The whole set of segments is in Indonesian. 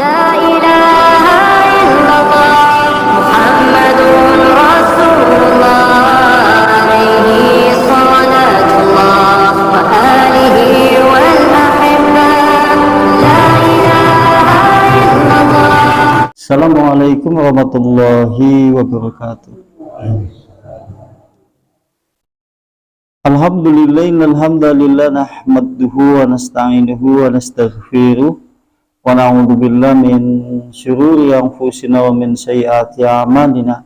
لا إله إلا الله محمد رسول الله عليه صلاة الله وآله والأحبة لا إله إلا الله. Assalamualaikum warahmatullahi wabarakatuh. Alhamdulillah, innalhamdalillah nahmaduhu wa nasta'inuhu wa nastaghfiruh wa na'udzu billahi min syururi anfusina wa min sayyiati a'malina.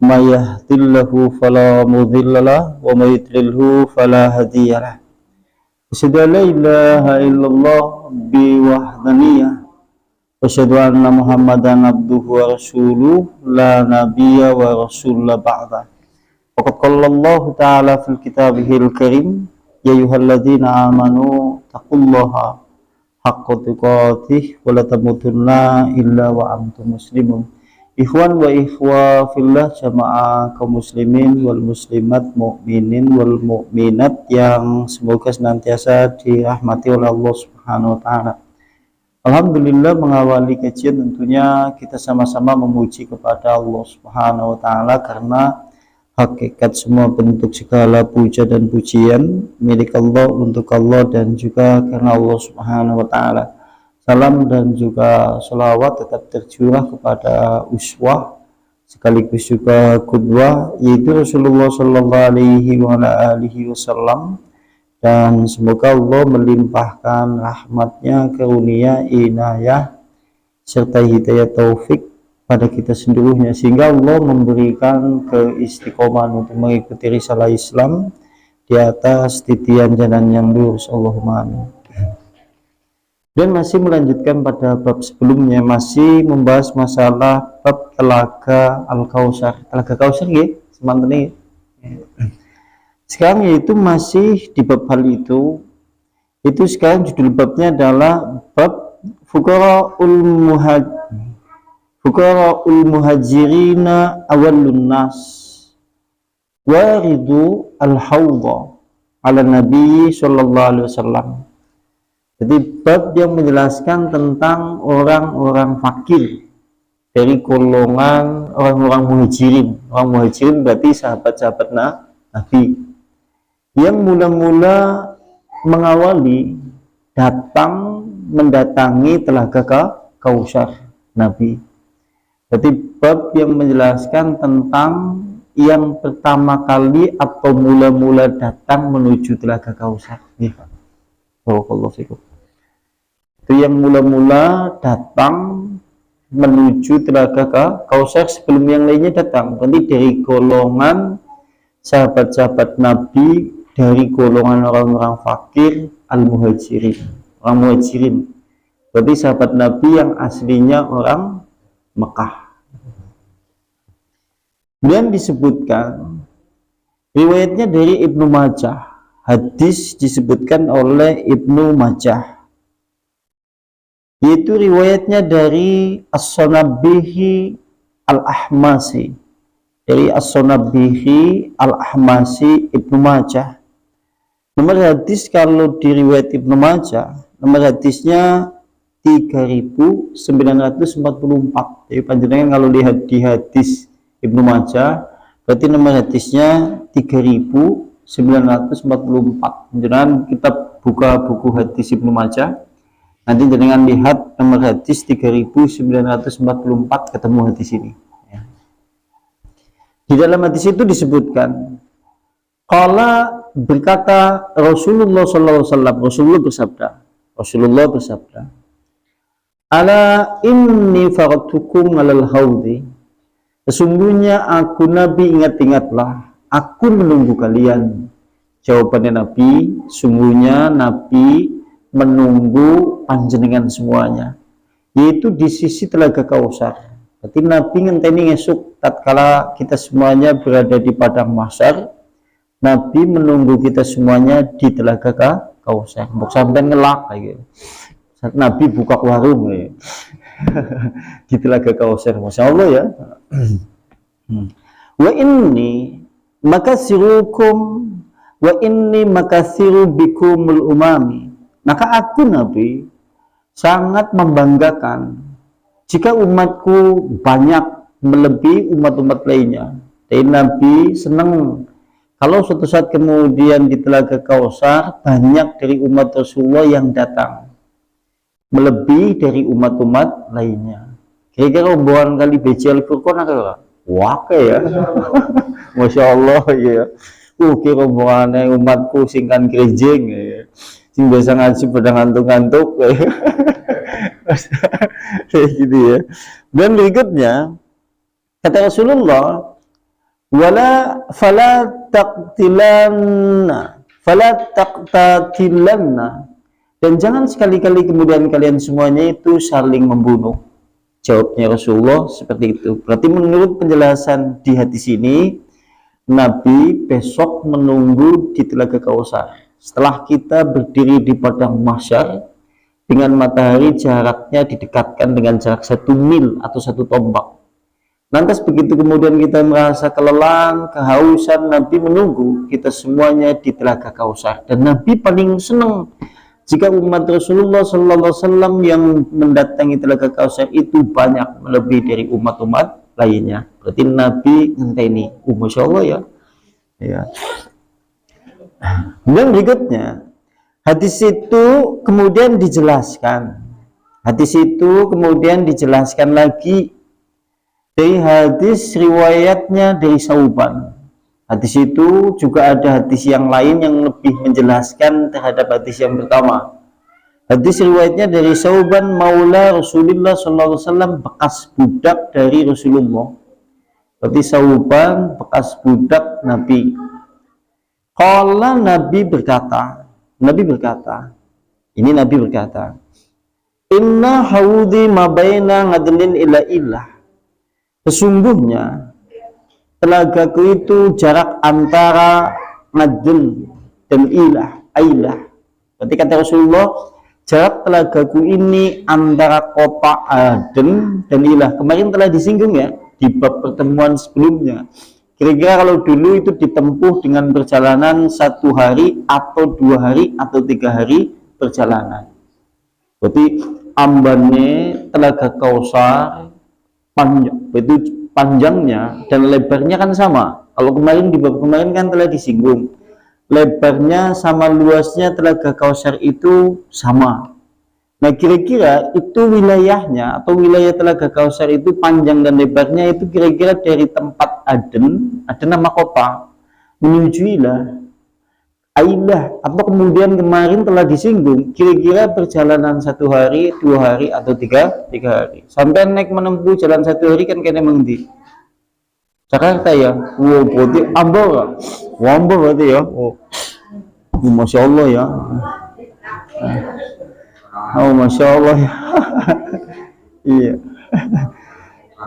May yahdihillahu fala mudhillalah wa may yudlilhu fala hadiyalah. Asyhadu an la ilaha illallah bi wahdaniyah wa asyhadu anna Muhammadan abduhu wa rasuluh la nabiyya wa rasulullah ba'da. Waqad qala Allah ta'ala fil kitabihil karim ya ayyuhalladzina amanu taqullaha haqqa tuqatih wa la tamutunna illa wa antum muslimun. Ikhwan wa ikhwa fillah jamaah kaum muslimin wal muslimat, mukminin wal mukminat yang semoga senantiasa dirahmati oleh Allah Subhanahu wa taala. Alhamdulillah, mengawali kajian tentunya kita sama-sama memuji kepada Allah Subhanahu wa taala karena hakikat semua bentuk segala puja dan pujian milik Allah, untuk Allah, dan juga karena Allah Subhanahu wa taala. Salam dan juga sholawat tetap tercurah kepada uswah sekaligus juga qudwah, yaitu Rasulullah sallallahu alaihi wasallam, dan semoga Allah melimpahkan rahmatnya, karunia, inayah serta hidayah taufik pada kita seluruhnya, sehingga Allah memberikan keistiqomahan untuk mengikuti risalah Islam di atas titian jalan yang lurus. Allahumma amin. Dan masih melanjutkan pada bab sebelumnya, masih membahas masalah bab telaga Al-Kautsar. Telaga Kautsar nggih, semanten niki. Sekarang yaitu masih di bab hal itu sekarang judul babnya adalah bab fuqara'ul muhajirina awalun nas waridu al-hawda ala nabi sallallahu alaihi wasallam. Jadi bab yang menjelaskan tentang orang-orang fakir dari golongan orang-orang muhajirin. Orang muhajirin berarti sahabat-sahabat Nabi yang mula-mula mengawali mendatangi telaga Kautsar Nabi. Jadi bab yang menjelaskan tentang yang pertama kali atau mula-mula datang menuju telaga Kautsar. Barakallahu fikum. Itu yang mula-mula datang menuju telaga Kautsar sebelum yang lainnya datang. Berarti dari golongan sahabat-sahabat Nabi, dari golongan orang-orang fakir al-muhajirin, orang muhajirin. Berarti sahabat Nabi yang aslinya orang Mekah. Kemudian disebutkan riwayatnya dari Ibnu Majah. Hadis disebutkan oleh Ibnu Majah, yaitu riwayatnya dari As-Sunabihi Al-Ahmasi, dari As-Sunabihi Al-Ahmasi Ibnu Majah. Nomor hadis kalau di riwayat Ibnu Majah, nomor hadisnya 3944. Jadi panjenengan kalau lihat di hadis Ibnu Majah, berarti nomor hadisnya 3944. Jangan kita buka buku hadis Ibnu Majah, nanti jangan lihat nomor hadis 3944, ketemu hadis ini. Di dalam hadis itu disebutkan, qala, berkata Rasulullah sallallahu alaihi wasallam, Rasulullah bersabda, ala inni faratukum alal haudi, sesungguhnya aku Nabi, ingat-ingatlah aku menunggu kalian. Jawabannya Nabi, sungguhnya Nabi menunggu panjenengan semuanya, yaitu di sisi telaga Kautsar. Berarti Nabi ngenteni esuk tatkala kita semuanya berada di padang mahsyar, Nabi menunggu kita semuanya di telaga Kautsar. Mbok sampean ngelak kayak gitu. Nabi buka warung ya. Di telaga Kautsar, Masya Allah ya. Wa inni makasiru bikumul umami. Maka aku Nabi sangat membanggakan jika umatku banyak melebihi umat-umat lainnya. Jadi Nabi senang kalau suatu saat kemudian di Telaga Kausar banyak dari umat Rasulullah yang datang melebihi dari umat-umat lainnya. Kira-kira rombongan kali BJ Al-Furqan apa? Wah ya. Masya Allah ya. Kira rombongannya umatku singkan kerjeng ya. Sing biasa ngaji pada ngantuk-ngantuk ya. Kayak gitu ya. Dan berikutnya kata Rasulullah, fala taqtatilanna, dan jangan sekali-kali kemudian kalian semuanya itu saling membunuh. Jawabnya Rasulullah seperti itu. Berarti menurut penjelasan di hadis ini, Nabi besok menunggu di Telaga Kausar. Setelah kita berdiri di padang mahsyar, dengan matahari jaraknya didekatkan dengan jarak 1 mil atau 1 tombak. Lantas begitu kemudian kita merasa kelelahan, kehausan, Nabi menunggu kita semuanya di Telaga Kausar. Dan Nabi paling senang jika umat Rasulullah SAW yang mendatangi Telaga Kausar itu banyak melebihi dari umat-umat lainnya. Berarti Nabi ngenteni, Masya Allah ya. Dan berikutnya, hadis itu kemudian dijelaskan. Hadis itu kemudian dijelaskan lagi dari hadis riwayatnya dari Sauban. Hadis itu juga ada hadis yang lain yang lebih menjelaskan terhadap hadis yang pertama. Hadis riwayatnya dari Sauban maula Rasulullah SAW, bekas budak dari Rasulullah. Berarti Sauban bekas budak Nabi. Qala Nabi berkata, ini Nabi berkata, inna haudi mabaina ngadlin ila ilah. Sesungguhnya telagaku itu jarak antara Madun dan Ailah. Berarti kata Rasulullah, jarak telagaku ini antara kota Aden dan Ilah. Kemarin telah disinggung ya di bab pertemuan sebelumnya. Kira-kira kalau dulu itu ditempuh dengan perjalanan 1 hari atau 2 hari atau 3 hari perjalanan. Berarti ambannya Telaga Kausar panjangnya dan lebarnya kan sama. Kalau kemarin di bab kemarin kan telah disinggung, lebarnya sama luasnya Telaga Kausar itu sama. Nah kira-kira itu wilayahnya atau wilayah Telaga Kausar itu panjang dan lebarnya itu kira-kira dari tempat Aden nama kota, menuju Ailah, atau kemudian kemarin telah disinggung kira-kira perjalanan 1 hari, 2 hari atau 3 hari. Sampai naik menempuh jalan 1 hari kan kena mengdi Jakarta ya. Berarti Ambon berarti ya. Masya Allah ya. Masya Allah ya. Iya.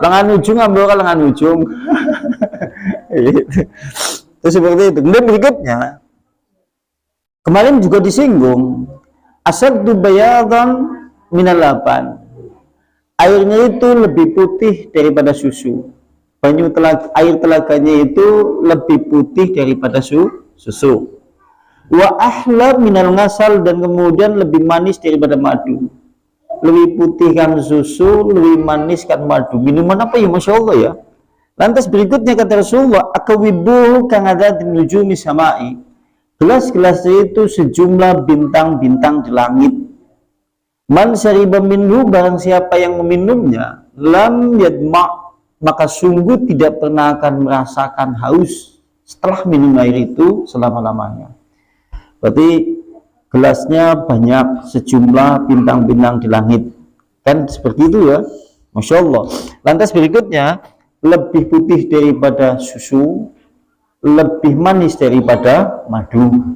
Lengan ujung Ambon kan lengan ujung. Itu seperti itu. Kemudian berikutnya kemarin juga disinggung asaddu bayadan minal laban. Airnya itu lebih putih daripada susu. Air telaganya itu lebih putih daripada susu. Wa ahla minal ngasal, dan kemudian lebih manis daripada madu. Lebih putih kan susu, lebih manis kan madu. Minuman apa ya, Masya Allah ya. Lantas berikutnya kata Rasulullah, akawibu kang ada nujumi samai. Gelas-gelas itu sejumlah bintang-bintang di langit. Man syariba minhu, barang siapa yang meminumnya, lam yadma, maka sungguh tidak pernah akan merasakan haus setelah minum air itu selama-lamanya. Berarti gelasnya banyak sejumlah bintang-bintang di langit. Kan seperti itu ya. Masya Allah. Lantas berikutnya, lebih putih daripada susu, lebih manis daripada madu.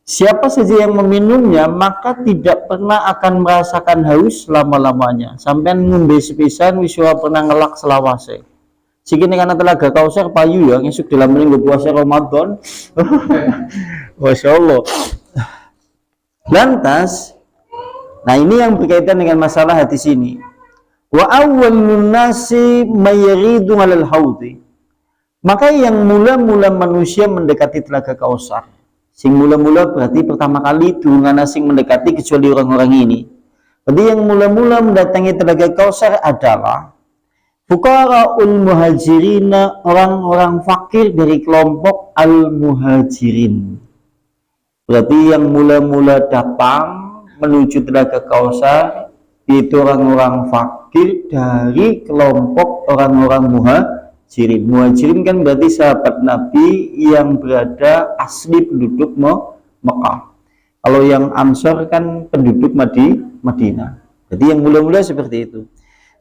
Siapa saja yang meminumnya maka tidak pernah akan merasakan haus selama-lamanya. Sampai ngombe sepisan wiswa pernah ngelak selawase. Sikini karena Telaga Kausar payu ya ngesuk dalam minggu puasa Ramadan. Masya Allah. Lantas, nah ini yang berkaitan dengan masalah hadis ini. Wa awwalun nasi mayridu 'alal haudi. Maka yang mula-mula manusia mendekati Telaga Kausar. Sing mula-mula berarti pertama kali turungan asing mendekati kecuali orang-orang ini. Jadi yang mula-mula mendatangi Telaga Kausar adalah fuqaraul muhajirina, orang-orang fakir dari kelompok al-muhajirin. Berarti yang mula-mula datang menuju Telaga Kausar itu orang-orang fakir dari kelompok orang-orang muhajirin. Muhajirin kan berarti sahabat Nabi yang berada asli penduduk Mekah. Kalau yang Ansor kan penduduk Madinah. Jadi yang mula-mula seperti itu.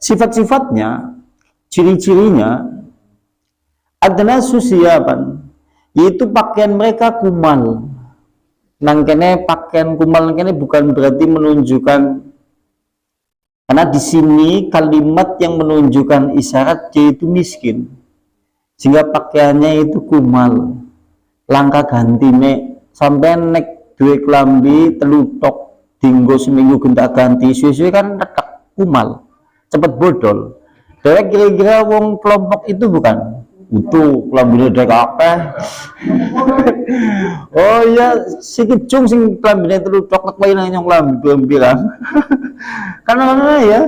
Sifat-sifatnya, ciri-cirinya adalah susiapan, yaitu pakaian mereka kumal. Nangkene pakaian kumal nangkene bukan berarti menunjukkan, karena di sini kalimat yang menunjukkan isyarat yaitu miskin, sehingga pakaiannya itu kumal. Langkah gantine sampai nek duwe klambi telutok dinggo seminggu gentak ganti suwe-suwe kan retak kumal, cepet bodol. Dewek kira-kira wong kelompok itu bukan utuh klambine dek akeh. Oh iya, sikit cung sing klambine telutok nek wae nang klambi pirang. Karena ya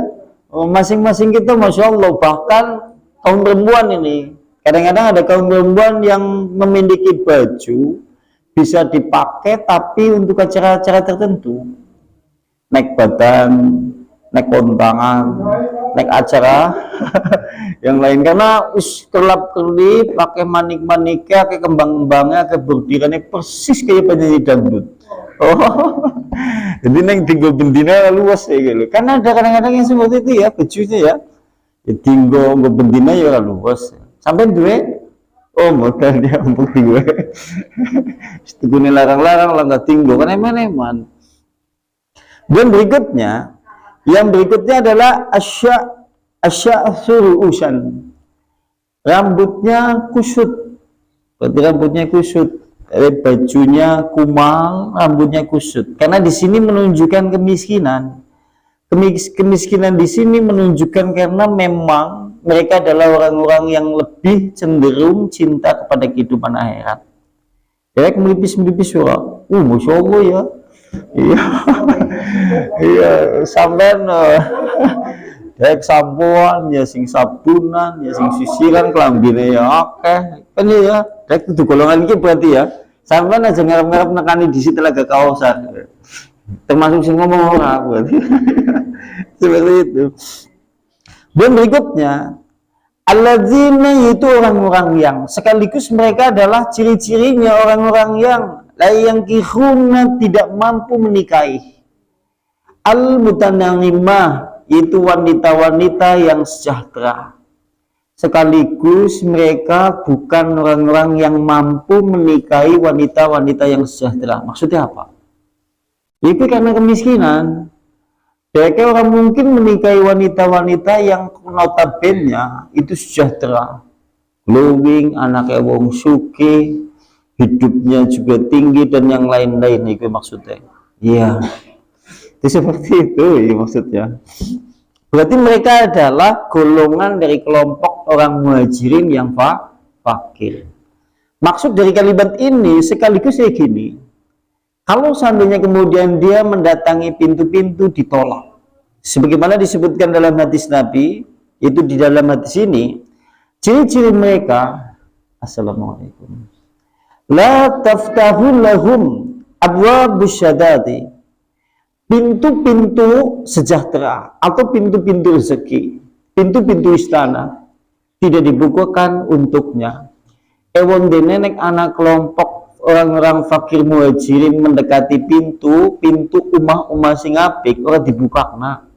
masing-masing kita Masya Allah, bahkan kaum perempuan ini kadang-kadang ada kaum perempuan yang memiliki baju bisa dipakai tapi untuk acara-acara tertentu, naik badan, naik kontangan, naik acara yang lain, karena kelap-kelip pakai manik-maniknya, pakai kembang-kembangnya, pakai bordirannya persis kayak penyanyi dangdut. Oh, jadi neng tinggal bendina luas ya gitu. Karena ada kadang-kadang yang seperti itu ya, bajunya ya, tinggal bendina ya luas. Sampai duit oh modal dia untuk gue setugune larang-larang lah nggak tinggal kan eman-eman. Dan yang berikutnya adalah asya'suru'usan, rambutnya kusut. Berarti rambutnya kusut, bajunya kumal, rambutnya kusut, karena di sini menunjukkan kemiskinan. Kemiskinan di sini menunjukkan karena memang mereka adalah orang-orang yang lebih cenderung cinta kepada kehidupan akhirat. Ya, melipis-melipis suara. Masya Allah ya. Iya. Iya, sampean dek sampoan ya, sing sabunan ya, sing sisiran kelambine ya akeh. Kan ya, dek itu golongan iki berarti ya. Sampean aja ngarep-ngarep nekani di Telaga Kausar. Termasuk sing ngomong ora berarti. Seperti itu. Dan berikutnya alladzina, yaitu orang-orang yang sekaligus mereka adalah ciri-cirinya orang-orang yang la yankihuna, tidak mampu menikahi. Al-mutanamimah, yaitu wanita-wanita yang sejahtera. Sekaligus mereka bukan orang-orang yang mampu menikahi wanita-wanita yang sejahtera. Maksudnya apa? Itu karena kemiskinan. Mereka orang mungkin menikahi wanita-wanita yang notabene itu sejahtera, glowing, anaknya wong suki, hidupnya juga tinggi dan yang lain-lain, itu maksudnya. Iya, itu seperti itu ya maksudnya. Berarti mereka adalah golongan dari kelompok orang muhajirin yang fakir. Maksud dari kalimat ini sekaligus kayak gini. Kalau seandainya kemudian dia mendatangi pintu-pintu ditolak, sebagaimana disebutkan dalam hadis Nabi, itu di dalam hadis ini, ciri-ciri mereka, assalamualaikum, la taftahu lahum abwabus syadati, pintu-pintu sejahtera atau pintu-pintu rezeki, pintu-pintu istana tidak dibukakan untuknya. Ewon denenek anak kelompok orang-orang fakir muhajirin mendekati pintu umah sing apik ora dibukakna.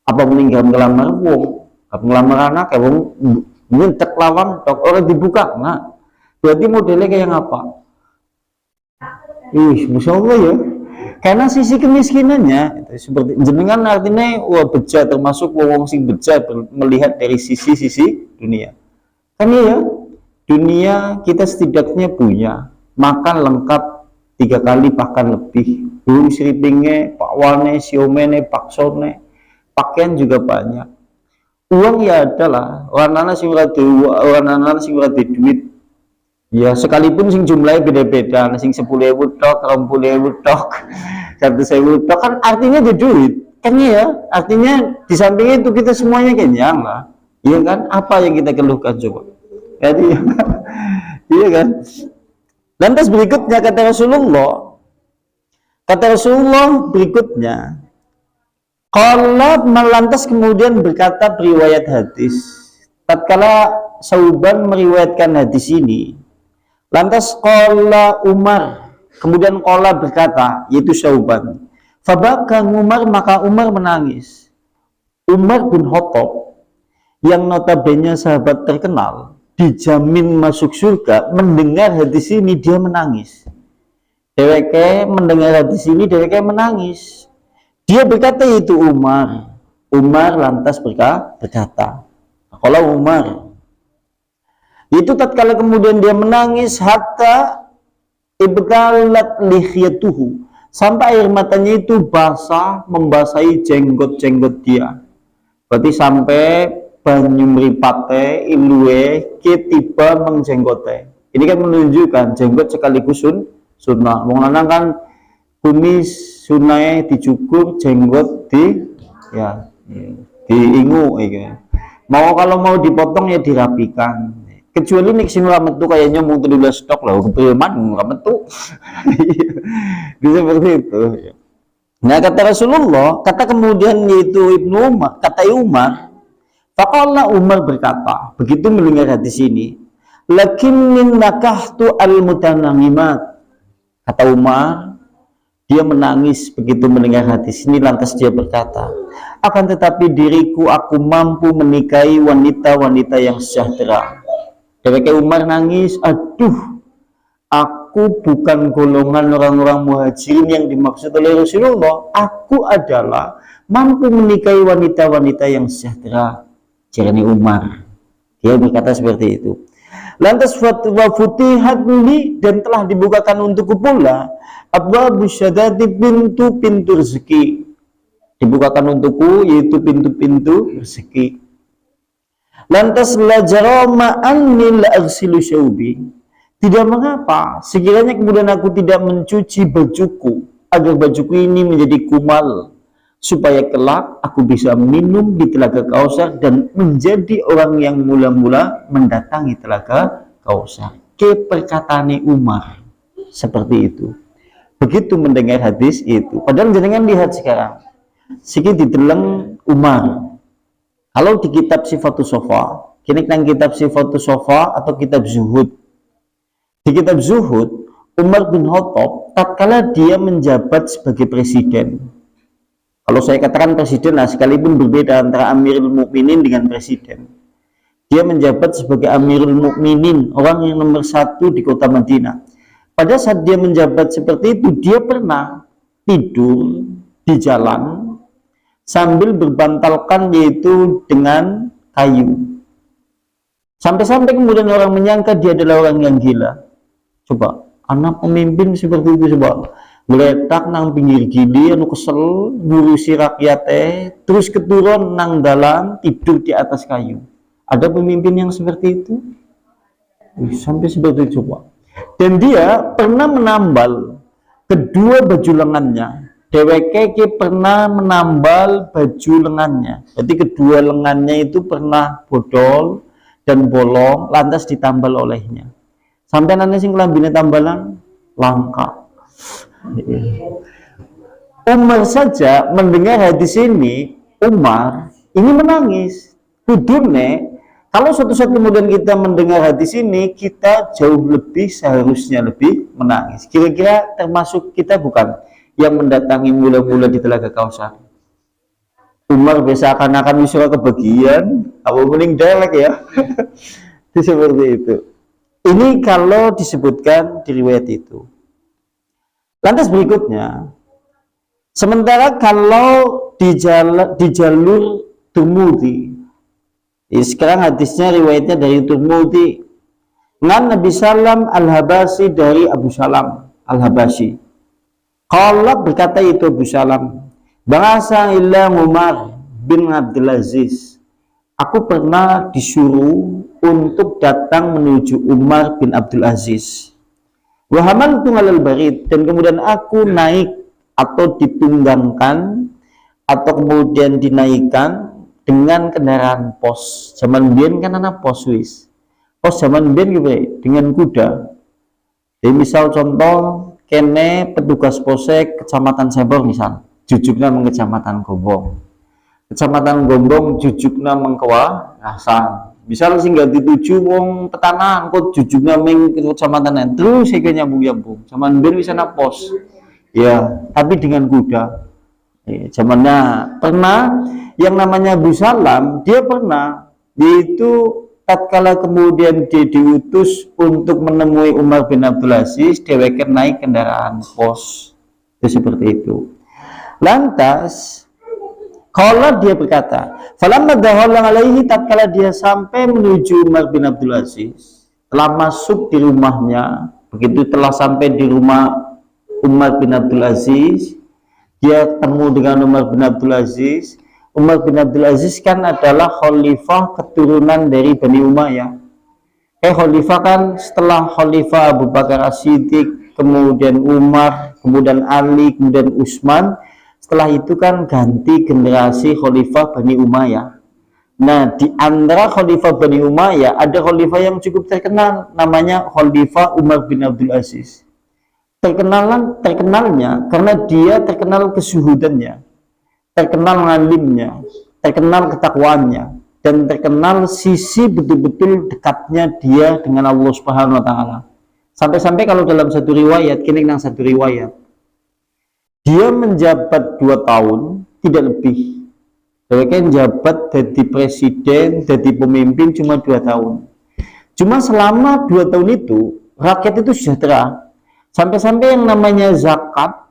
Apa meninggal ngelamar wong, ngelamar anak kayak wong nyentek lawang tok ora dibukakna. Berarti modelnya kayak apa? Masya Allah ya. Karena sisi kemiskinannya itu seperti jenengan, artinya beja, termasuk wong sing beja melihat dari sisi dunia. Kan ya, dunia kita setidaknya punya makan lengkap 3 kali bahkan lebih, burung seripingnya, pakwane, siomene, paksone, pakaian juga banyak, uang ya adalah orang-orang sing ora duit ya, sekalipun sing jumlahnya beda-beda, sing 10.000 tok, 20.000 tok, 100.000 tok, kan artinya di duit, Kan ya, artinya di samping itu kita semuanya kenyang lah. Iya kan? Apa yang kita keluhkan coba? Jadi, iya kan? Lantas berikutnya kata Rasulullah berikutnya, kalau melantas kemudian berkata periwayat hadis, tatkala Sauban meriwayatkan hadis ini, lantas qala Umar, kemudian qala berkata, yaitu Sauban, fabaka Umar, maka Umar menangis. Umar bin Khattab yang notabene sahabat terkenal, dijamin masuk surga, mendengar hadis ini dia menangis. Dheweke mendengar hadis ini dheweke menangis. Dia berkata itu Umar. Umar lantas berkata, kalau Umar itu tatkala kemudian dia menangis hatta ibtalat lihyatuhu, sampai air matanya itu basah membasahi jenggot-jenggot dia. Berarti sampai banyu mripate ilue ketiba mengjenggote. Ini kan menunjukkan jenggot sekaligus sunnah. Wong lanang kan kumis sunai dicukur, jenggot diingu gitu. Kalau mau dipotong ya dirapikan. Kecuali nek sing ora metu kayaknya mau 13 stok lah, kepreman ora metu. Bisa seperti itu. Nah, kata Rasulullah, kata kemudian yaitu kata Umar, faqala Umar berkata, begitu mendengar hadis ini, lakinnin nakahtu al-mutanamimat. Kata Umar, dia menangis begitu mendengar hadis ini, lantas dia berkata, akan tetapi diriku aku mampu menikahi wanita-wanita yang sejahtera. Ketika Umar nangis, aduh, aku bukan golongan orang-orang muhajirin yang dimaksud oleh Rasulullah. Aku adalah mampu menikahi wanita-wanita yang sejahtera. Jarani Umar, dia berkata seperti itu. Lantas futihat li, dan telah dibukakan untukku pula abwabus syadati, pintu-pintu rezeki. Dibukakan untukku yaitu pintu-pintu rezeki. Lantas la jarama anni la aghsilu syaubi, tidak mengapa sekiranya kemudian aku tidak mencuci bajuku agar bajuku ini menjadi kumal, supaya kelak aku bisa minum di Telaga Kausar dan menjadi orang yang mula-mula mendatangi Telaga Kausar. Perkataan Umar seperti itu. Begitu mendengar hadis itu, padahal jenengan lihat sekarang sikit dideleng Umar. Kalau di kitab Sifatus Sofa, kini nang kitab Sifatus Sofa atau kitab Zuhud. Di kitab Zuhud, Umar bin Khattab tatkala dia menjabat sebagai presiden. Kalau saya katakan presiden, nah sekalipun berbeda antara Amirul Mukminin dengan presiden. Dia menjabat sebagai Amirul Mukminin, orang yang nomor 1 di kota Madinah. Pada saat dia menjabat seperti itu, dia pernah tidur di jalan sambil berbantalkan yaitu dengan kayu. Sampai-sampai kemudian orang menyangka dia adalah orang yang gila. Coba, anak pemimpin seperti itu coba. Meletak nang pinggir gini, anu kesel, ngurusi rakyatnya, terus keturun nang dalam, tidur di atas kayu. Ada pemimpin yang seperti itu? Sampai seperti itu coba. Dan dia pernah menambal kedua baju lengannya. Dheweke pernah menambal baju lengannya. Jadi kedua lengannya itu pernah bodol dan bolong, lantas ditambal olehnya. Sampai nanti sing kelambine tambalan langka. Umar saja mendengar hadis ini, Umar ini menangis. Kudune, kalau suatu saat kemudian kita mendengar hadis ini, kita jauh lebih seharusnya lebih menangis. Kira-kira termasuk kita bukan yang mendatangi mula-mula di Telaga Kausar? Umar biasa akan wisuda kebagian, apa mending delek ya. Itu seperti itu. Ini kalau disebutkan di riwayat itu. Lantas berikutnya, sementara kalau di jalur Tirmidzi, sekarang hadisnya riwayatnya dari Tirmidzi, ngan Nabi Salam Al-Habasi dari Abu Salam Al-Habasi. Kalau berkata itu Abu Salam, bahasa ilah Umar bin Abdul Aziz, aku pernah disuruh untuk datang menuju Umar bin Abdul Aziz. Wahaman tunggal barid, dan kemudian aku naik atau ditunggangkan atau kemudian dinaikkan dengan kendaraan pos. Zaman biyen kan ana pos wis. Pos zaman biyen gitu dengan kuda. Jadi misal contoh kene petugas posek Kecamatan Sebor misal, jujukna meng Kecamatan Gombong. Kecamatan Gombong jujukna meng Kewarasan. Misal sing gak dituju wong Petanan kok jujukna meng Kecamatan terus iki nyambung-nyambung. Zaman biyen wis ana pos. Ya, tapi dengan kuda. Zamannya pernah yang namanya Abu Salam, dia pernah itu tatkala kemudian dia diutus untuk menemui Umar bin Abdul Aziz, dheweke naik kendaraan pos. Itu seperti itu. Lantas kalau dia berkata, falamma dakhala alaihi, tatkala dia sampai menuju Umar bin Abdul Aziz, telah masuk di rumahnya, begitu telah sampai di rumah Umar bin Abdul Aziz, dia ketemu dengan Umar bin Abdul Aziz. Umar bin Abdul Aziz kan adalah khalifah keturunan dari Bani Umayyah. Khalifah kan setelah Khalifah Abu Bakar As-Siddiq, kemudian Umar, kemudian Ali, kemudian Utsman. Setelah itu kan ganti generasi Khalifah Bani Umayyah. Nah, di antara Khalifah Bani Umayyah ada khalifah yang cukup terkenal, namanya Khalifah Umar bin Abdul Aziz. Terkenalnya karena dia terkenal kesuhudannya, terkenal ngalimnya, terkenal ketakwaannya, dan terkenal sisi betul-betul dekatnya dia dengan Allah Subhanahu wa taala. Sampai-sampai kalau dalam satu riwayat, kini nang satu riwayat, dia menjabat 2 tahun tidak lebih. Mereka menjabat jadi presiden, jadi pemimpin cuma 2 tahun. Cuma selama 2 tahun itu rakyat itu sejahtera. Sampai-sampai yang namanya zakat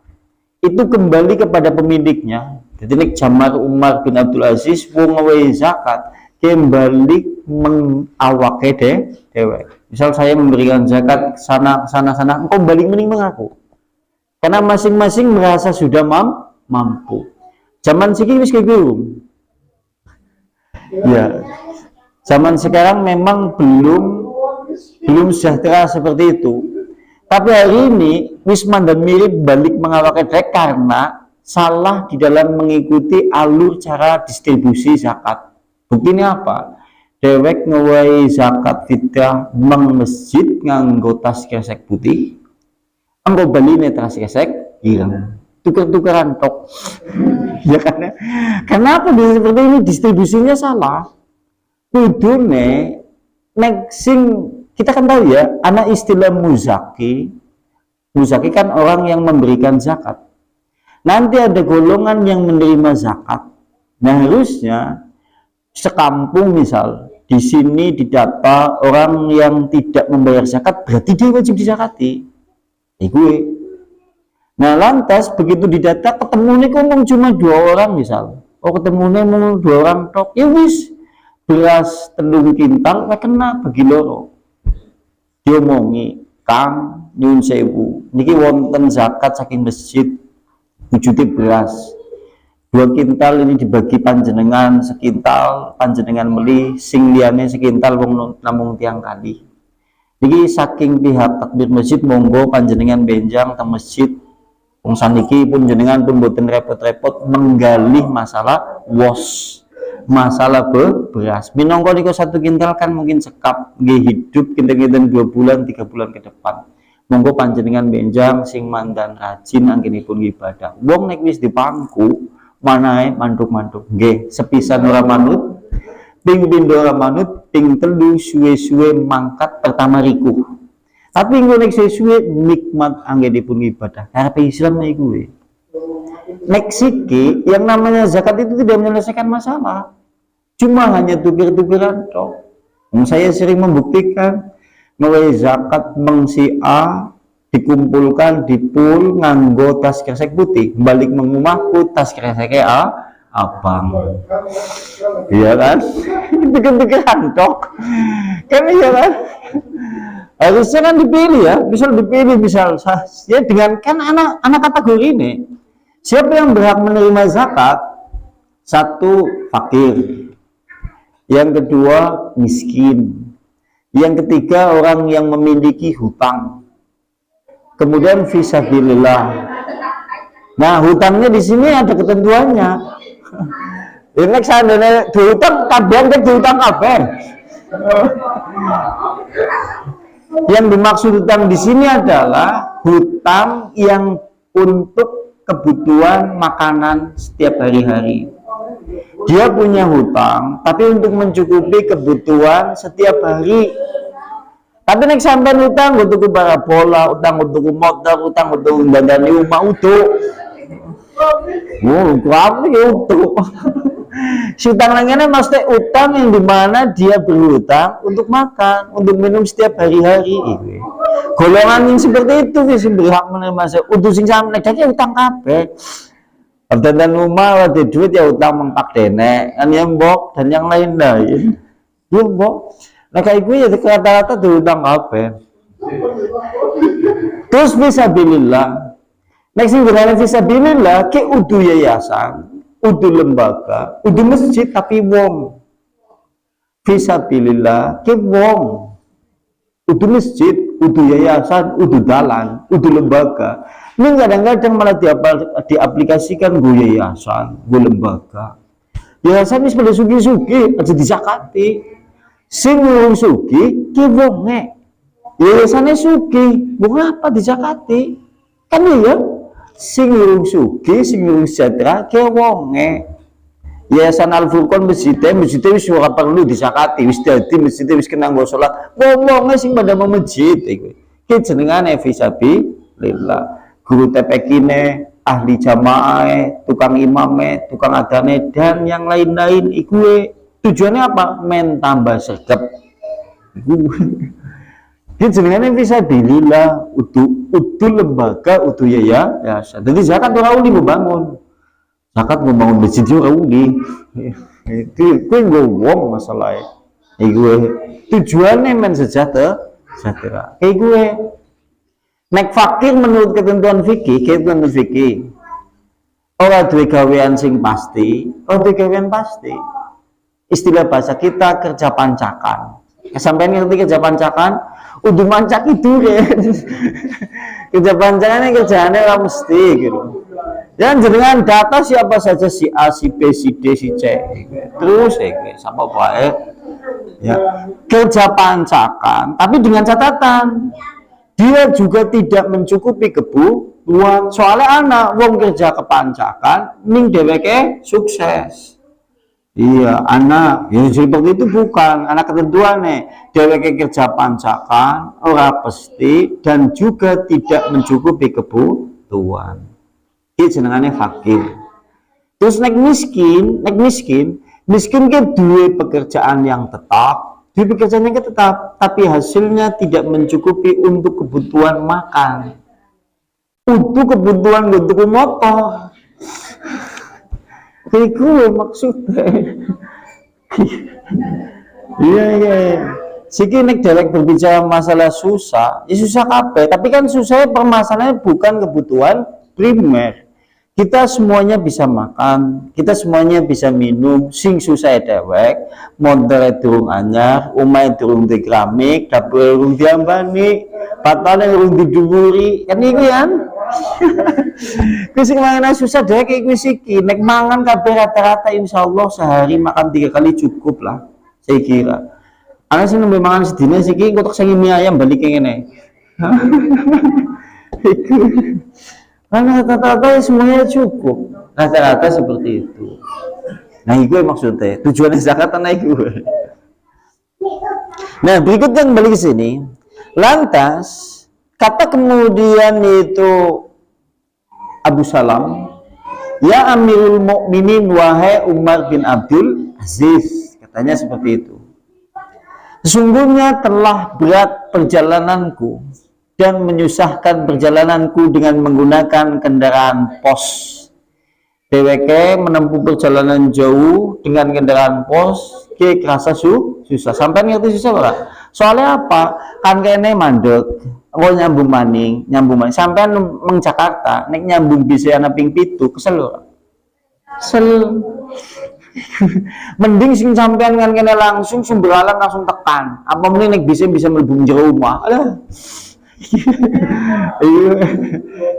itu kembali kepada pemiliknya. Jadi ini Jamar Umar bin Abdul Aziz wong ngewe zakat kembali mengawake dewek. Misal saya memberikan zakat sana, engkau balik mending mengaku. Karena masing-masing merasa sudah mampu. Zaman siki wis gitu. Ya. Zaman sekarang memang belum sejahtera seperti itu. Tapi hari ini Wisman dan Mirip balik mengawake dewek karena salah di dalam mengikuti alur cara distribusi zakat. Buktinya apa? Dewek ngewehi zakat fitrah meng masjid nganggo tas kresek putih. Anggo baline tas kresek ireng. Tuker-tukeran tok. Ya kan? Kenapa seperti ini distribusinya salah? Kudune nek sing kita kan tahu ya, anak istilah muzaki kan orang yang memberikan zakat. Nanti ada golongan yang menerima zakat. Nah harusnya sekampung misal di sini didata orang yang tidak membayar zakat, berarti dia wajib dizakati. Gue. Nah lantas begitu didata ketemu nih ngomong cuma 2 orang misal. Oh ketemu nih ngomong 2 orang tok. Ya wis beras telung kintal kena bagi loro. Diomongi, Kang nyun sewu niki wonten zakat saking masjid wujudnya beras 2 kintal ini dibagi panjenengan sekintal, panjenengan beli sing liyane sekintal wong namung tiang kali. Niki saking pihak takbir masjid monggo panjenengan benjang teng masjid. Wong saniki pun jenengan pun boten repot-repot menggali masalah masalah beras. Minangka niku 1 kintal kan mungkin sekap nggih hidup kinten-kinten 2 bulan 3 bulan ke depan. Monggo panjenengan benjang sing mandan rajin anggenipun ibadah. Wong nek wis dipangku manae mantuk-mantuk nggih sepisan ora manut, ping pindho ora manut, ping telu suwe-suwe mangkat pertama riku. Tapi engko nek suwe nikmat anggenipun ibadah. Karepe Islam niku kuwi. Nek siki yang namanya zakat itu tidak menyelesaikan masalah. Cuma hanya tuker-tukeran toh. Saya sering membuktikan mulai zakat mengsi A dikumpulkan di pool nganggo tas kresek putih, balik mengumahku tas kresek abang. Iya kan? Tuker-tukeran toh. Kan iya kan? Harusnya kan dipilih ya, misal ya dengan kan anak kategori ini. Siapa yang berhak menerima zakat? 1 fakir. Yang kedua miskin. Yang ketiga orang yang memiliki hutang. Kemudian fisabilillah. Nah, hutangnya di sini ada ketentuannya. Ini sandene diutang kabeh diutang kabeh. Yang dimaksud hutang di sini adalah hutang yang untuk kebutuhan makanan setiap hari-hari. Dia punya hutang, tapi untuk mencukupi kebutuhan setiap hari. Tapi nek sampean hutang untuk parabola, utang untuk motor, utang untuk dandani rumah utuh. Berapa itu? Si utang langganan maksudnya utang yang dimana dia berhutang untuk makan, untuk minum setiap hari-hari. Golongan yang seperti itu sih berhak menerima. Untuk sing sampe nek utang kabeh. Dan rumah ada duit ya utang mengpak denek, kan yang mbok dan yang lain-lain. Ya mbok. Nah kayak gue ya rata-rata utang kabeh. Terus fisabilillah. Nek sing berane fisabilillah ke udu yayasan, udu lembaga, udu masjid tapi wong. Fisabilillah ke wong. Udu masjid, udu yayasan, udu dalan, udu lembaga. Ini kadang-kadang malah diaplikasikan gue yayasan, gue lembaga. Yayasan ini pada sugi-sugi aja disakati. Sing ngurung sugi ke wonge. Yayasannya sugi, bukan apa disakati. Kan iya? Sing ngurung sugi, sing ngurung sejahtera ke wonge. Yayasan Al-Furqan masjidnya wis ora perlu disakati, wis dadi masjidnya wis kena nggo salat. Wong-wonge sing pada mau masjid iku. Ki jenengane fisabilillah. Guru TPQ-ne, ahli jamaah, tukang imame, tukang adane dan yang lain-lain iku tujuannya apa? Men tambah sergap. Ini jenengane fisabilillah, udu lembaga, udu yayasan. Jadi zakat ora uli membangun. Zakat membangun masjid ora uli. Itu kuwi nggo wong masalahe. Iku tujuannya men sejahtera. Kayak gue nek fakir menurut ketentuan fikih, ora duwe gawean sing pasti, ora duwe gawean pasti. Istilah bahasa kita kerja pancakan. Sampeyan ngerti kerja pancakan? Udah mancak itu ya. Kerja pancakannya kerjaannya ora mesti gitu. Dan dengan data siapa saja si A, si B, si D, si C. Terus sama baik. Ya, kerja pancakan, tapi dengan catatan dia juga tidak mencukupi kebutuhan. Soalnya anak wong kerja kepancakan ning dheweke sukses. Iya, anak ya seperti itu bukan anak ketentuan nih. Dheweke kerja pancakan ora pasti dan juga tidak mencukupi kebutuhan. Iki jenengane fakir. Terus nek miskin ke duwe pekerjaan yang tetap, tapi hasilnya tidak mencukupi untuk kebutuhan makan, untuk kebutuhan untuk motor. Kayak gue maksudnya. Iya. Siki nek delek berbicara masalah susah, ya susah kabeh. Tapi kan susahnya permasalahannya bukan kebutuhan primer. Kita semuanya bisa makan, kita semuanya bisa minum, sing susah dewek, motor durung anyar, omahe durung di keramik, dapur durung diambani, patane durung didhuwuri, kan iki kan. Kuwi sing mangan susah dewek iki wis iki, nek mangan kabeh rata-rata insyaallah sehari makan 3 kali cukup lah, saya kira. Ana sing nembe mangan sedina siki engko tok sing mie ayam balik ngene. Karena rata-rata semuanya cukup, rata-rata seperti itu. Nah itu maksudnya tujuannya zakat naik gue. Nah berikut yang balik ke sini. Lantas kata kemudian itu Abu Salam, ya Amirul Mukminin wahai Umar bin Abdul Aziz, katanya seperti itu. Sesungguhnya telah berat perjalananku dan menyusahkan perjalananku dengan menggunakan kendaraan pos. DWK menempuh perjalanan jauh dengan kendaraan pos, ke kerasa susah. Sampai ngerti susah ora? Soalnya apa? Kan kene mandek, kalau nyambung maning. Sampai meng Jakarta, nek nyambung bisa ana ping 7, kesel ora? Kesel. Mending sing sampean kan kene langsung sumber alam langsung tekan. Apa mending nek bisa mlebu jero omah. Alah. Iya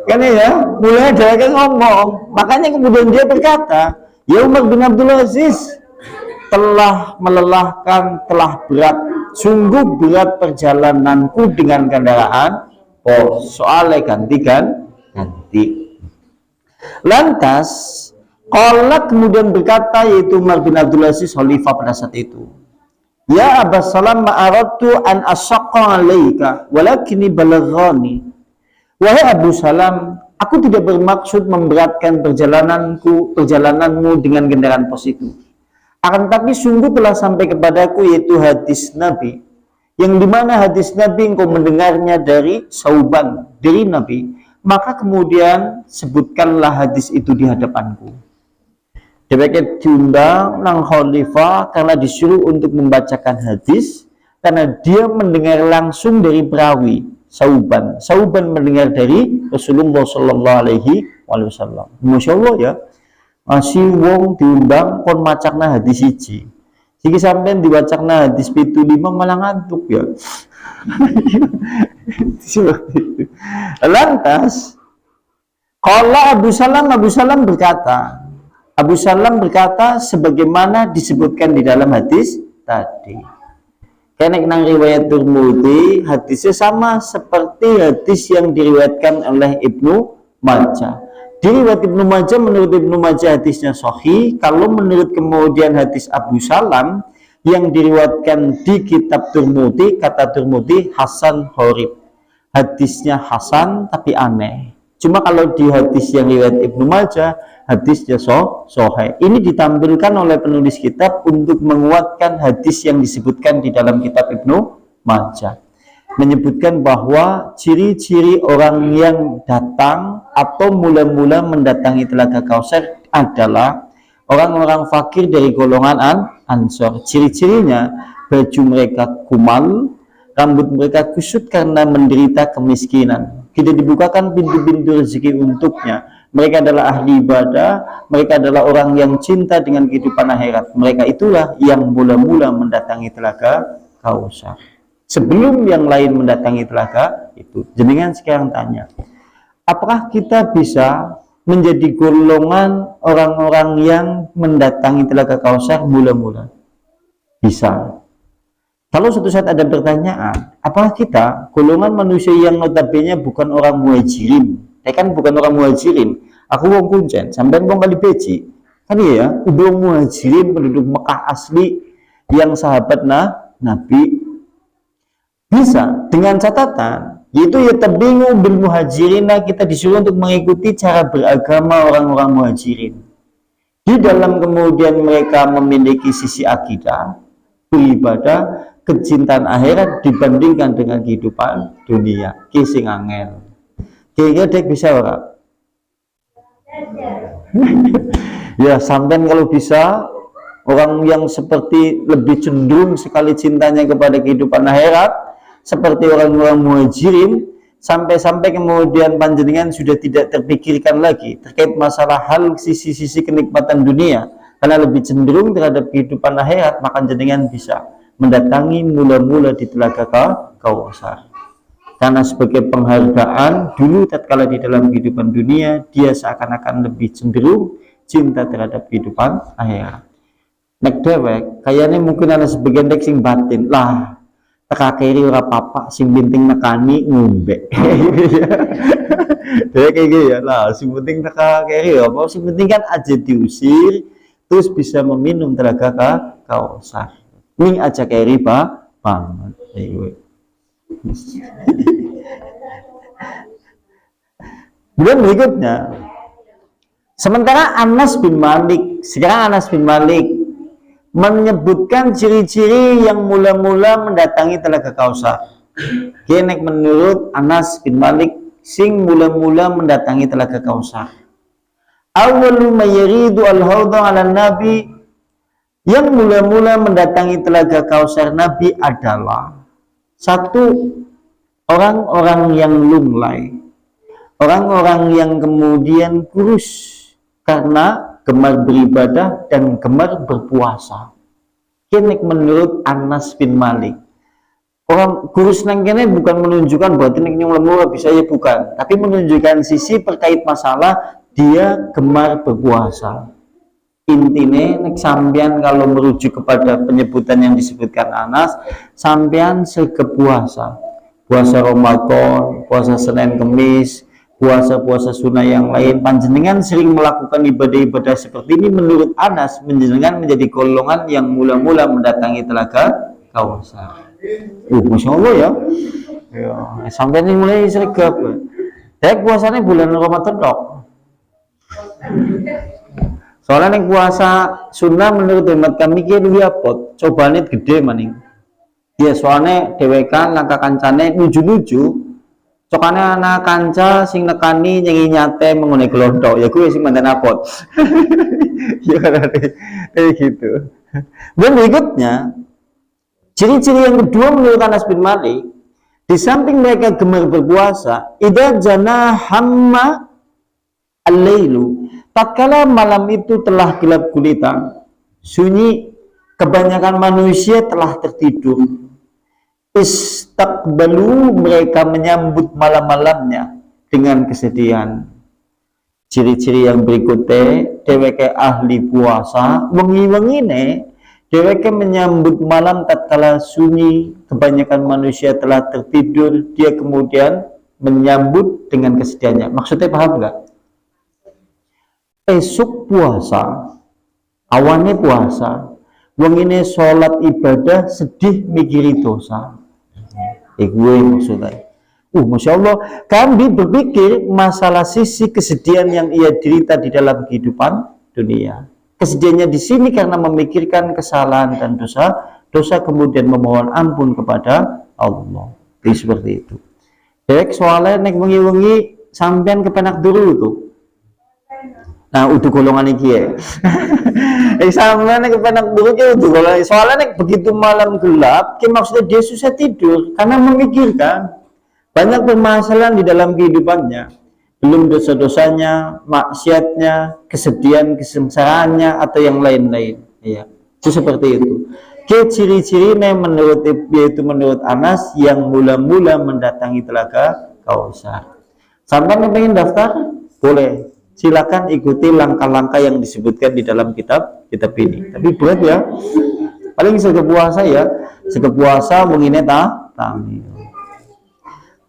kan ya mulai ada yang ngomong, makanya kemudian dia berkata, Ya Umar bin Abdul Aziz, telah melelahkan, telah berat, sungguh berat perjalananku dengan kendaraan. Oh, soalnya ganti. Lantas, Qala kemudian berkata, yaitu Umar bin Abdul Aziz, khalifah pada saat itu, Ya Aba Salam, ma'aradtu an asyaqqa alaika, walakini balaghani. Wahai Abu Salam, aku tidak bermaksud memberatkan perjalananmu dengan kendaraan pos itu. Akan tapi sungguh telah sampai kepadaku, yaitu hadis Nabi, yang dimana hadis Nabi engkau mendengarnya dari Sauban, dari Nabi, maka kemudian sebutkanlah hadis itu di hadapanku. Demikian diundang nang khalifah karena disuruh untuk membacakan hadis, karena dia mendengar langsung dari perawi Sauban. Sauban mendengar dari Rasulullah Shallallahu Alaihi Wasallam. Masya Allah ya, masih wong diundang kon macakna hadis siji. Siki sampean diwacakna hadis 75 malah ngantuk ya. Lantas, qala Abu Salam berkata sebagaimana disebutkan di dalam hadis tadi. Karena nang riwayat Tirmidzi hadisnya sama seperti hadis yang diriwayatkan oleh Ibnu Majah. Di riwayat Ibnu Majah, menurut Ibnu Majah hadisnya sahih. Kalau menurut kemudian hadis Abu Salam yang diriwayatkan di kitab Tirmidzi, kata Tirmidzi hasan gharib. Hadisnya hasan tapi aneh. Cuma kalau di hadis yang riwayat Ibnu Majah, hadisnya sahih. Ini ditampilkan oleh penulis kitab untuk menguatkan hadis yang disebutkan di dalam kitab Ibnu Majah. Menyebutkan bahwa ciri-ciri orang yang datang atau mula-mula mendatangi Telaga Kausar adalah orang-orang fakir dari golongan Ansor. Ciri-cirinya, baju mereka kumal, rambut mereka kusut karena menderita kemiskinan. Tidak dibukakan pintu-pintu rezeki untuknya. Mereka adalah ahli ibadah, mereka adalah orang yang cinta dengan kehidupan akhirat. Mereka itulah yang mula-mula mendatangi Telaga Kausar. Sebelum yang lain mendatangi telaga itu. Jenengan sekarang tanya, apakah kita bisa menjadi golongan orang-orang yang mendatangi Telaga Kausar mula-mula? Bisa. Kalau suatu saat ada pertanyaan, apakah kita golongan manusia yang notabene bukan orang muhajirin? Kan bukan orang muhajirin. Aku wong Kuncen, sampean wong Kalibeci. Kan iya ya, udah muhajirin penduduk Mekah asli yang sahabat Nabi. Bisa dengan catatan, yaitu ya tabingu bil muhajirina, kita disuruh untuk mengikuti cara beragama orang-orang muhajirin. Di dalam kemudian mereka memiliki sisi akidah, beribadah, kecintaan akhirat dibandingkan dengan kehidupan dunia. Kising angel. Kira-kira dek bisa ora? Ya sampean kalau bisa, orang yang seperti lebih cenderung sekali cintanya kepada kehidupan akhirat, seperti orang-orang muhajirin, sampai-sampai kemudian panjenengan sudah tidak terpikirkan lagi terkait masalah hal sisi-sisi kenikmatan dunia, karena lebih cenderung terhadap kehidupan akhirat, maka jenengan bisa mendatangi mula-mula di Telaga Kausar. Karena sebagai penghargaan dulu tatkala di dalam kehidupan dunia, dia seakan-akan lebih cenderung cinta terhadap kehidupan akhirat. Nek dewek kayaknya mungkin ada sebagian dek sing batin lah, teka kiri ora papa, sing penting nekani ngombe. Kayak gitu ya lah, sing penting teka kiri apa, sing penting kan aja diusir terus bisa meminum Telaga Kausar. Ning aja kiri banget. Kemudian berikutnya, sementara Anas bin Malik, sekarang Anas bin Malik menyebutkan ciri-ciri yang mula-mula mendatangi Telaga Kausar. Kene menurut Anas bin Malik sing mula-mula mendatangi Telaga Kausar. Awwalu mayridu al-haudha 'ala nabi, yang mula-mula mendatangi Telaga Kausar Nabi adalah satu, orang-orang yang lunglai, orang-orang yang kemudian kurus karena gemar beribadah dan gemar berpuasa. Kene menurut Anas bin Malik, orang kurus nang kene bukan menunjukkan bahwa nek lemur bisa ya, bukan, tapi menunjukkan sisi terkait masalah dia gemar berpuasa. Intine nek sampean kalau merujuk kepada penyebutan yang disebutkan Anas, sampean sregep puasa. Puasa Ramadan, puasa Senin Kemis, puasa-puasa sunnah yang lain, panjenengan sering melakukan ibadah-ibadah seperti ini, menurut Anas menjenengan menjadi golongan yang mula-mula mendatangi Telaga Kausar. Masya Allah ya. Ya, sampai ini mulai sregep. Puasanya bulan Ramadan dok. Soalnya nek puasa sunnah menurut hemat kami ki luwih apot, cobane gede maning. Ya soalnya dewekan langkah kancane nuju-nuju, cokane anak kanca sing nekani nyengi nyate mengenai gelondok, ya gue sing mantan apot. Ya kayak gitu. Dan berikutnya, ciri-ciri yang kedua menurut Anas bin Malik, di samping mereka gemar berpuasa, idza jana hamma al-lailu, tatkala malam itu telah gelap gulita, sunyi, kebanyakan manusia telah tertidur, istaqbalu, mereka menyambut malam-malamnya dengan kesedihan. Ciri-ciri yang berikutnya, dheweke ahli puasa, wengi-wengine dheweke menyambut malam tatkala sunyi, kebanyakan manusia telah tertidur, dia kemudian menyambut dengan kesedihannya. Maksudnya paham nggak? Esok puasa, awannya puasa, wengine sholat ibadah, sedih mikiri dosa. Gue maksudnya. Masya Allah, kami berpikir masalah sisi kesedihan yang ia derita di dalam kehidupan dunia. Kesedihannya di sini karena memikirkan kesalahan dan dosa kemudian memohon ampun kepada Allah. Jadi seperti itu. Dek soalnya nek wengi-wengi sampean kepenak dulu tuh. Nah, udah golongan iki ya. Sampean nek kepenak dulu ki udah golongan. Soalnya nek begitu malam gelap, ki maksudnya dia susah tidur karena memikirkan banyak permasalahan di dalam kehidupannya, belum dosa-dosanya, maksiatnya, kesedihan, kesengsaraannya, atau yang lain-lain. Ya, itu seperti itu. Ciri-cirinya menurut Anas yang mula-mula mendatangi Telaga Kausar. Sampai pengen daftar, boleh. Silakan ikuti langkah-langkah yang disebutkan di dalam kitab ini. Tapi berat ya. Paling sekepuasa ya, sekepuasa mengini tami.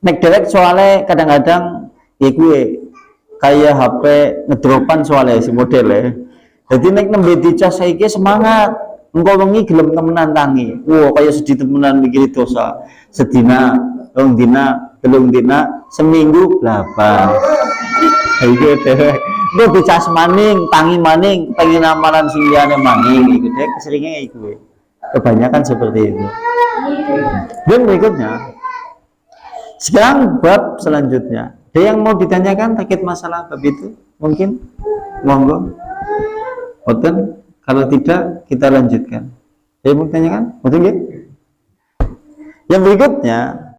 Nek direct soalnya kadang-kadang ya gue kayak HP ngedropan soalnya si modelnya. Jadi nek nembe dicas saiki semangat, engko wengi gelem temenan tangi. Kayak sedih temenan mikir dosa. Sedina, rong dina, telung dina, seminggu 8. Iki deh. Gue dicas maning, tangi maning, pengen amalan sing liyane maning iku deh keseringe iku. Kebanyakan seperti itu. Dan berikutnya, sekarang bab selanjutnya. Ada yang mau ditanyakan terkait masalah bab itu? Mungkin? Monggo. Boten? Kalau tidak, kita lanjutkan. Ada yang mau ditanyakan? Betul ya? Yang berikutnya,